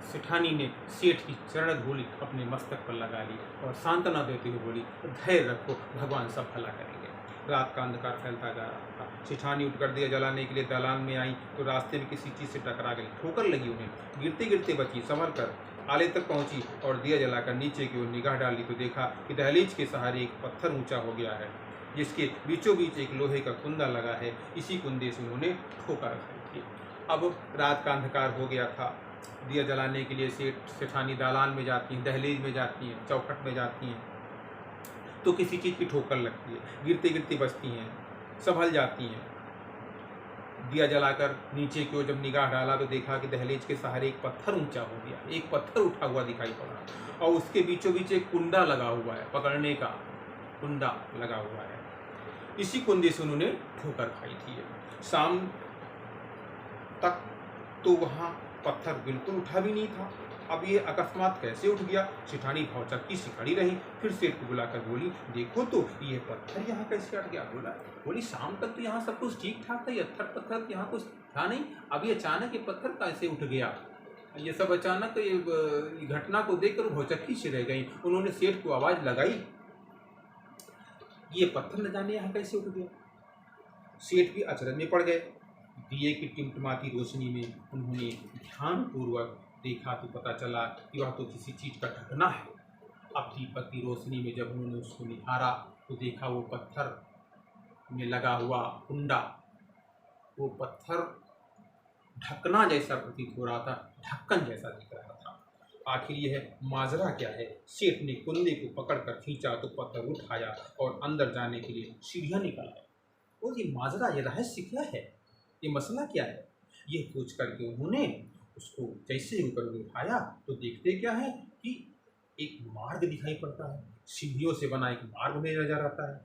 सेठानी ने सेठ की चरण धूलि अपने मस्तक पर लगा ली और सांत्वना देते हुए बोली, धैर्य रखो, भगवान सब भला करेंगे। रात का अंधकार फैलता जा रहा था। सेठानी उठकर दिया जलाने के लिए दालान में आई तो रास्ते में किसी चीज़ से टकरा गई, ठोकर लगी उन्हें। गिरते गिरते बची, संभल कर आले तक पहुंची और दिया जलाकर नीचे की ओर निगाह डाली तो देखा कि दहलीज के सहारे एक पत्थर ऊंचा हो गया है, जिसके बीचों बीच एक लोहे का कुंदा लगा है। इसी कुंदे से उन्होंने ठोकर खाई थी। अब रात का अंधकार हो गया था। दिया जलाने के लिए सेठानी दालान में जाती हैं, दहलीज में जाती हैं, चौखट में जाती हैं तो किसी चीज़ की ठोकर लगती है, गिरते गिरते बचती हैं, संभल जाती हैं। दिया जलाकर नीचे की ओर जब निगाह डाला तो देखा कि दहलीज के सहारे एक पत्थर ऊंचा हो गया, एक पत्थर उठा हुआ दिखाई पड़ा और उसके बीचों बीच एक कुंडा लगा हुआ है, पकड़ने का कुंडा लगा हुआ है। इसी कुंडे से उन्होंने ठोकर खाई थी। शाम तक तो वहाँ पत्थर बिल्कुल उठा भी नहीं था। अब ये अकस्मात कैसे उठ गया? सेठानी भौचक्की सी खड़ी रही, फिर सेठ को बुलाकर बोली, देखो तो ये पत्थर यहाँ कैसे अट गया? बोली शाम तक तो यहाँ सब कुछ ठीक ठाक था, ये पत्थर यहाँ कुछ था नहीं, अब ये अचानक ये पत्थर कैसे उठ गया? ये सब अचानक ये घटना को देखकर भौचक्की से रह गई। उन्होंने सेठ को आवाज़ लगाई, ये पत्थर न जाने यहाँ कैसे उठ गया? सेठ भी अचरज में पड़ गए। दिए की टिमटिमाती रोशनी में उन्होंने ध्यानपूर्वक देखा तो पता चला कि वह तो किसी चीज़ का ढकना है। अब दीपक की रोशनी में जब उन्होंने उसको निहारा तो देखा वो पत्थर में लगा हुआ कुंडा, वो पत्थर ढकना जैसा प्रतीत हो रहा था, ढक्कन जैसा दिख रहा था। आखिर यह माजरा क्या है? सेठ ने कुंडे को पकड़कर खींचा तो पत्थर उठाया और अंदर जाने के लिए सीढ़ियाँ निकाला। और ये माजरा, ये रहस्य क्या है, ये मसला क्या है? ये सोच करके उन्होंने उसको जैसे ही ऊपर उठाया तो देखते क्या है कि एक मार्ग दिखाई पड़ता है, सीढ़ियों से बना एक मार्ग में नजर आता है,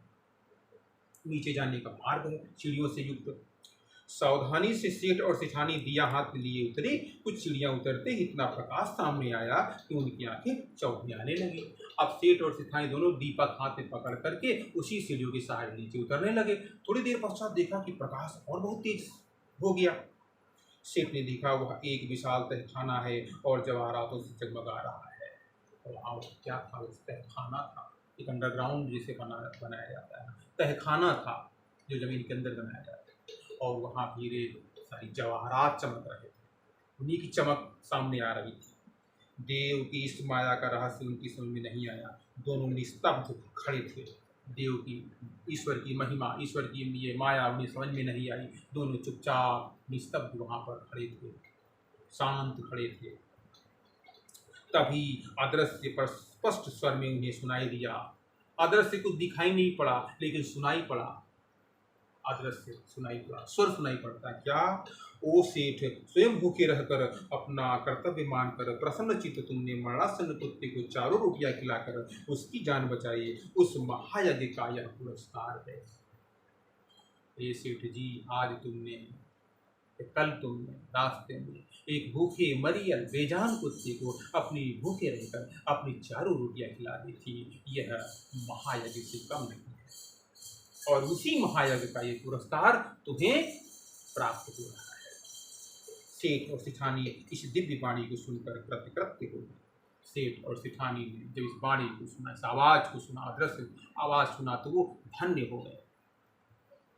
नीचे जाने का मार्ग है सीढ़ियों से युक्त। सावधानी से सेठ और सेठानी दिया हाथ में लिए उतरे। कुछ सीढ़ियां उतरते ही इतना प्रकाश सामने आया कि उनकी आंखें चौंधियाने लगी। अब सेठ और सेठानी दोनों दीपक हाथ में पकड़ करके उसी सीढ़ियों के सहारे नीचे उतरने लगे। थोड़ी देर पश्चात देखा कि प्रकाश और बहुत तेज हो गया। सेठ ने देखा वह एक विशाल तहखाना है और जवाहरातों से जगमगा रहा है। और वहाँ क्या था? उस तहखाना था, एक अंडरग्राउंड जिसे बनाया जाता है, तहखाना था जो जमीन के अंदर बनाया जाता है। और वहाँ हीरे सारी जवाहरात चमक रहे थे, उन्हीं की चमक सामने आ रही थी। देव की इस माया का रहस्य उनकी समझ में नहीं आया। दोनों निस्तब्ध खड़े थे। देव की, ईश्वर की महिमा, ईश्वर की ये माया उन्हें समझ में नहीं आई। दोनों चुपचाप निस्तब्ध वहाँ पर खड़े थे, शांत खड़े थे। तभी अदृश्य पर स्पष्ट स्वर में उन्हें सुनाई दिया। अदृश्य कुछ दिखाई नहीं पड़ा लेकिन सुनाई पड़ा। अदृश्य सुनाई पड़ा, स्वर सुनाई पड़ता। क्या? ओ सेठ, स्वयं भूखे रहकर अपना कर्तव्य मानकर प्रसन्न चित्त तुमने मरणासन्न कुत्ते को 4 रोटियां खिलाकर उसकी जान बचाई, उस महायज्ञ का यह पुरस्कार है। ये सेठ जी, आज तुमने, कल तुमने रास्ते में एक भूखे मरियल बेजान कुत्ते को अपनी भूखे रहकर अपनी 4 रोटियां खिला दी थी। यह महायज्ञ से कम नहीं है और उसी महायज्ञ का ये पुरस्कार तुम्हें प्राप्त हो रहा है। सेठ और सेठानी इस दिव्य वाणी को सुनकर कृतकृत्य हो गए। सेठ और सेठानी ने जब इस वाणी को सुना, इस आवाज़ को सुना, अदृश्य आवाज़ सुना तो वो धन्य हो गए।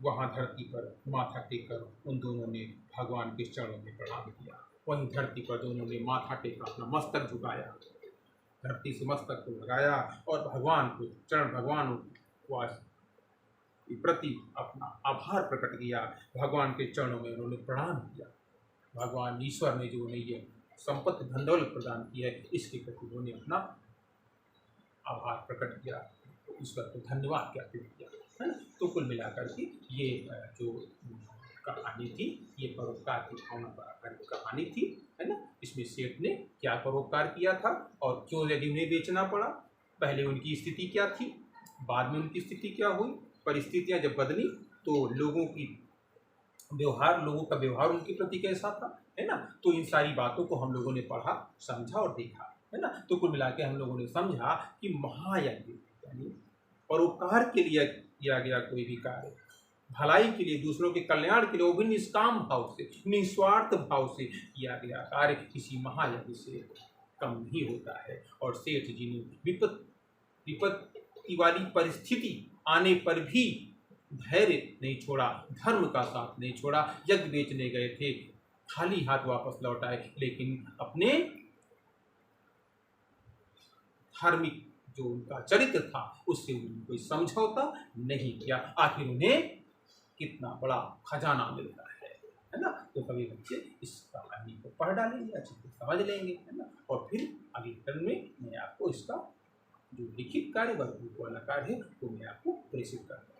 वहाँ धरती पर माथा टेककर उन दोनों ने भगवान के चरणों में प्रणाम किया। वहीं धरती पर दोनों ने माथा टेका, अपना मस्तक झुकाया, धरती से मस्तक को लगाया और भगवान को के प्रति अपना आभार प्रकट किया। भगवान के चरणों में उन्होंने प्रणाम किया। भगवान ईश्वर ने जो उन्हें ये संपत्ति धन दौलत प्रदान की है, इसके प्रति उन्होंने अपना आभार प्रकट किया, तो ईश्वर को धन्यवाद ज्ञापित किया, है ना। तो कुल मिलाकर के ये जो कहानी थी, ये परोपकार की भावना पर कहानी थी, है ना। इसमें सेठ ने क्या परोपकार किया था और क्यों यदि उन्हें बेचना पड़ा, पहले उनकी स्थिति क्या थी, बाद में उनकी स्थिति क्या हुई, परिस्थितियां जब बदली तो लोगों का व्यवहार उनके प्रति कैसा था, है ना। तो इन सारी बातों को हम लोगों ने पढ़ा, समझा और देखा, है ना। तो कुल मिला के हम लोगों ने समझा कि महायज्ञ यानी परोपकार के लिए किया गया कोई भी कार्य भलाई के लिए, दूसरों के कल्याण के लिए, वो भी निष्काम भाव से, निस्वार्थ भाव से किया गया कार्य किसी महायज्ञ से कम नहीं होता है। और सेठ जी ने विपत्ति वाली परिस्थिति आने पर भी धैर्य नहीं छोड़ा, धर्म का साथ नहीं छोड़ा। यज्ञ बेचने गए थे, खाली हाथ वापस लौट आए, लेकिन अपने धार्मिक जो उनका चरित्र था उससे उन्होंने कोई समझौता नहीं किया। आखिर उन्हें कितना बड़ा खजाना मिलता है ना। तो कभी बच्चे इस कहानी को पढ़ डालेंगे, अच्छे से समझ लेंगे, है ना। और फिर अगले टर्म में मैं आपको इसका जो लिखित कार्य वर्ग वाला कार्य है वो मैं आपको प्रेषित कर दूँगा।